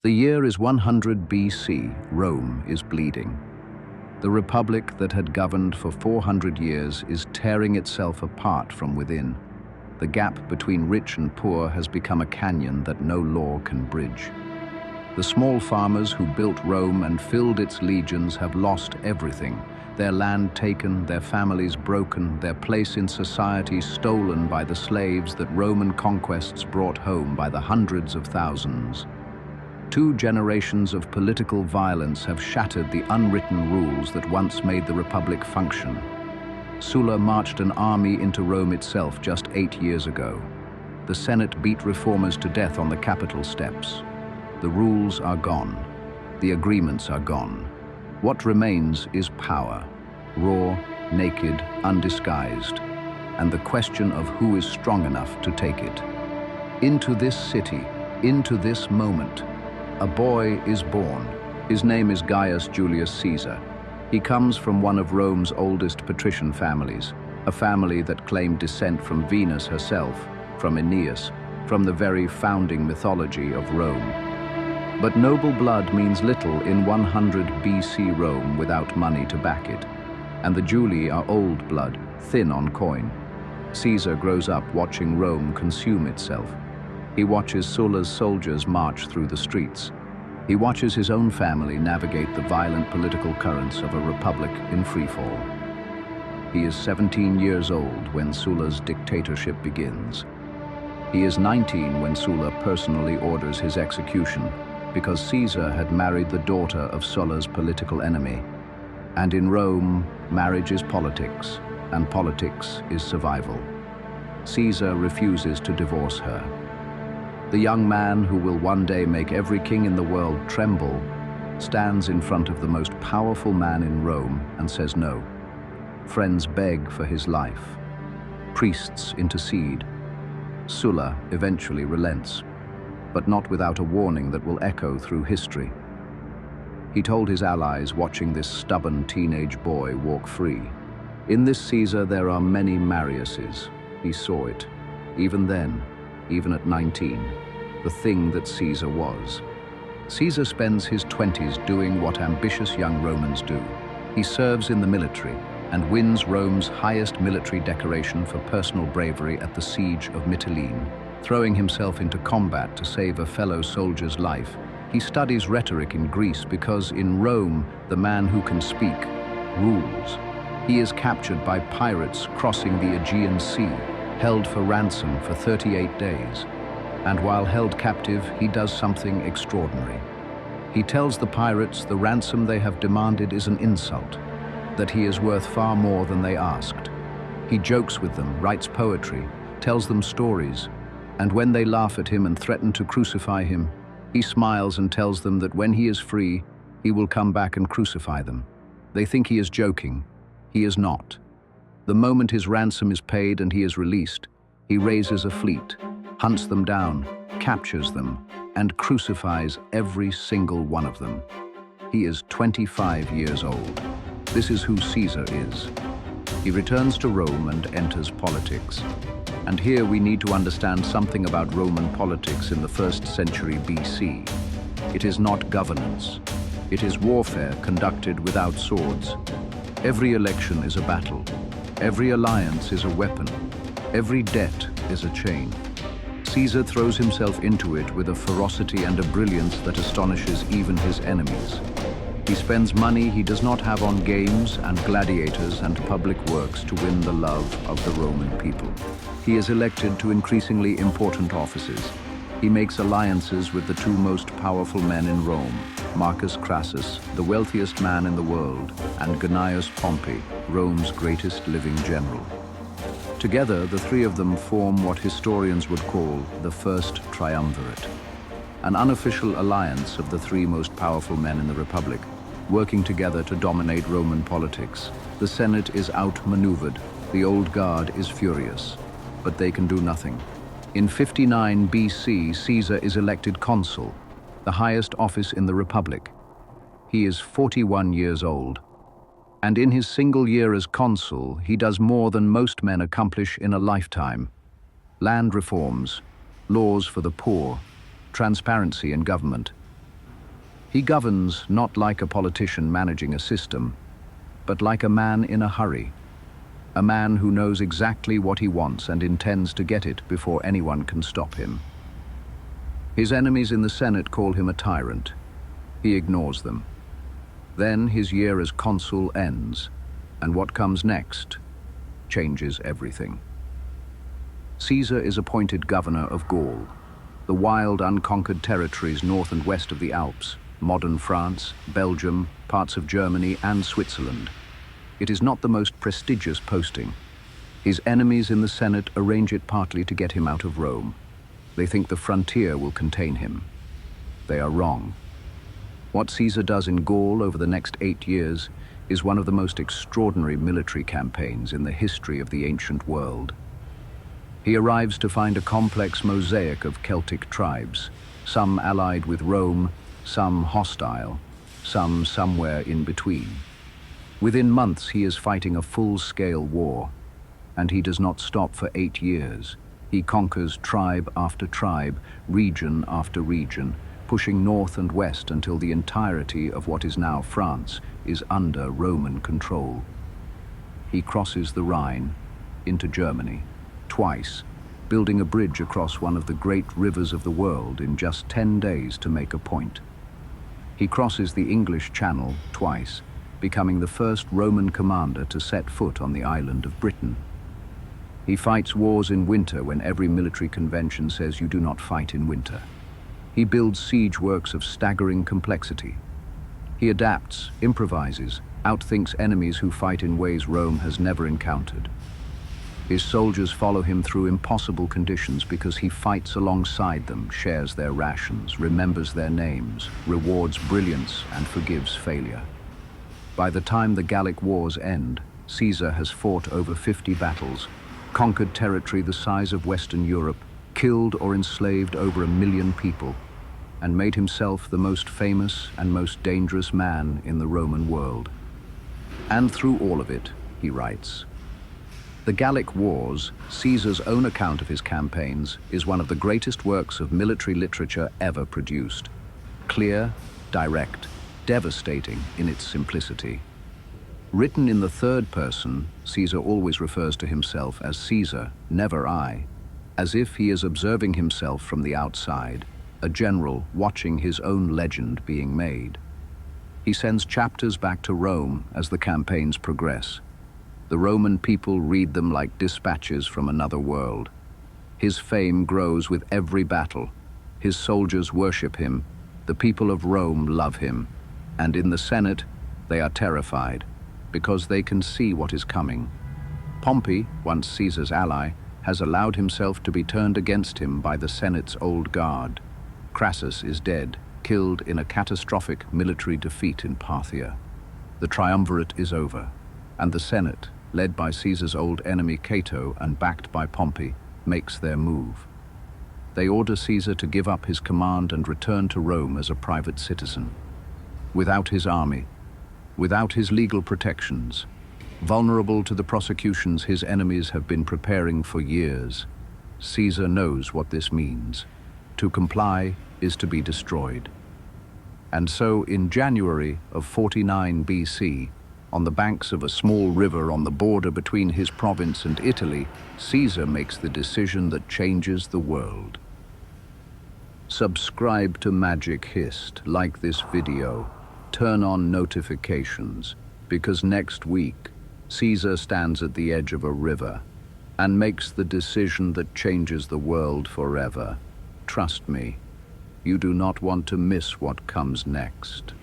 The year is 100 BC. Rome is bleeding. The republic that had governed for 400 years is tearing itself apart from within. The gap between rich and poor has become a canyon that no law can bridge. The small farmers who built Rome and filled its legions have lost everything. Their land taken, their families broken, their place in society stolen by the slaves that Roman conquests brought home by the hundreds of thousands. 2 generations of political violence have shattered the unwritten rules that once made the Republic function. Sulla marched an army into Rome itself just 8 years ago. The Senate beat reformers to death on the Capitol steps. The rules are gone. The agreements are gone. What remains is power, raw, naked, undisguised, and the question of who is strong enough to take it. Into this city, into this moment, a boy is born. His name is Gaius Julius Caesar. He comes from one of Rome's oldest patrician families, a family that claimed descent from Venus herself, from Aeneas, from the very founding mythology of Rome. But noble blood means little in 100 BC Rome without money to back it, and the Julii are old blood, thin on coin. Caesar grows up watching Rome consume itself. He watches Sulla's soldiers march through the streets. He watches his own family navigate the violent political currents of a republic in freefall. He is 17 years old when Sulla's dictatorship begins. He is 19 when Sulla personally orders his execution, because Caesar had married the daughter of Sulla's political enemy. And in Rome, marriage is politics, and politics is survival. Caesar refuses to divorce her. The young man who will one day make every king in the world tremble stands in front of the most powerful man in Rome and says no. Friends beg for his life. Priests intercede. Sulla eventually relents, but not without a warning that will echo through history. He told his allies watching this stubborn teenage boy walk free, "In this Caesar there are many Mariuses." He saw it, even then, even at 19, the thing that Caesar was. Caesar spends his 20s doing what ambitious young Romans do. He serves in the military and wins Rome's highest military decoration for personal bravery at the siege of Mytilene. Throwing himself into combat to save a fellow soldier's life, he studies rhetoric in Greece because in Rome, the man who can speak rules. He is captured by pirates crossing the Aegean Sea, held for ransom for 38 days. And while held captive, he does something extraordinary. He tells the pirates the ransom they have demanded is an insult, that he is worth far more than they asked. He jokes with them, writes poetry, tells them stories, and when they laugh at him and threaten to crucify him, he smiles and tells them that when he is free, he will come back and crucify them. They think he is joking. He is not. The moment his ransom is paid and he is released, he raises a fleet, hunts them down, captures them, and crucifies every single one of them. He is 25 years old. This is who Caesar is. He returns to Rome and enters politics. And here we need to understand something about Roman politics in the 1st century BC. It is not governance. It is warfare conducted without swords. Every election is a battle. Every alliance is a weapon. Every debt is a chain. Caesar throws himself into it with a ferocity and a brilliance that astonishes even his enemies. He spends money he does not have on games and gladiators and public works to win the love of the Roman people. He is elected to increasingly important offices. He makes alliances with the 2 most powerful men in Rome, Marcus Crassus, the wealthiest man in the world, and Gnaeus Pompey, Rome's greatest living general. Together, the 3 of them form what historians would call the First Triumvirate, an unofficial alliance of the 3 most powerful men in the Republic, working together to dominate Roman politics. The Senate is outmaneuvered, the old guard is furious, but they can do nothing. In 59 BC, Caesar is elected consul, the highest office in the Republic. He is 41 years old. And in his single year as consul, he does more than most men accomplish in a lifetime. Land reforms, laws for the poor, transparency in government, He governs not like a politician managing a system, but like a man in a hurry, a man who knows exactly what he wants and intends to get it before anyone can stop him. His enemies in the Senate call him a tyrant. He ignores them. Then his year as consul ends, and what comes next changes everything. Caesar is appointed governor of Gaul, the wild, unconquered territories north and west of the Alps, modern France, Belgium, parts of Germany, and Switzerland. It is not the most prestigious posting. His enemies in the Senate arrange it partly to get him out of Rome. They think the frontier will contain him. They are wrong. What Caesar does in Gaul over the next 8 years is one of the most extraordinary military campaigns in the history of the ancient world. He arrives to find a complex mosaic of Celtic tribes, some allied with Rome, some hostile, some somewhere in between. Within months, he is fighting a full-scale war, and he does not stop for 8 years. He conquers tribe after tribe, region after region, pushing north and west until the entirety of what is now France is under Roman control. He crosses the Rhine into Germany, twice, building a bridge across one of the great rivers of the world in just 10 days to make a point. He crosses the English Channel twice, becoming the first Roman commander to set foot on the island of Britain. He fights wars in winter when every military convention says you do not fight in winter. He builds siege works of staggering complexity. He adapts, improvises, outthinks enemies who fight in ways Rome has never encountered. His soldiers follow him through impossible conditions because he fights alongside them, shares their rations, remembers their names, rewards brilliance, and forgives failure. By the time the Gallic Wars end, Caesar has fought over 50 battles, conquered territory the size of Western Europe, killed or enslaved over 1 million people, and made himself the most famous and most dangerous man in the Roman world. And through all of it, he writes, "The Gallic Wars, Caesar's own account of his campaigns, is one of the greatest works of military literature ever produced. Clear, direct, devastating in its simplicity." Written in the third person, Caesar always refers to himself as Caesar, never I, as if he is observing himself from the outside, a general watching his own legend being made. He sends chapters back to Rome as the campaigns progress. The Roman people read them like dispatches from another world. His fame grows with every battle. His soldiers worship him. The people of Rome love him. And in the Senate, they are terrified because they can see what is coming. Pompey, once Caesar's ally, has allowed himself to be turned against him by the Senate's old guard. Crassus is dead, killed in a catastrophic military defeat in Parthia. The triumvirate is over, and the Senate, led by Caesar's old enemy Cato and backed by Pompey, makes their move. They order Caesar to give up his command and return to Rome as a private citizen. Without his army, without his legal protections, vulnerable to the prosecutions his enemies have been preparing for years, Caesar knows what this means. To comply is to be destroyed. And so in January of 49 BC, on the banks of a small river on the border between his province and Italy, Caesar makes the decision that changes the world. Subscribe to MagicHist, like this video, turn on notifications, because next week, Caesar stands at the edge of a river and makes the decision that changes the world forever. Trust me, you do not want to miss what comes next.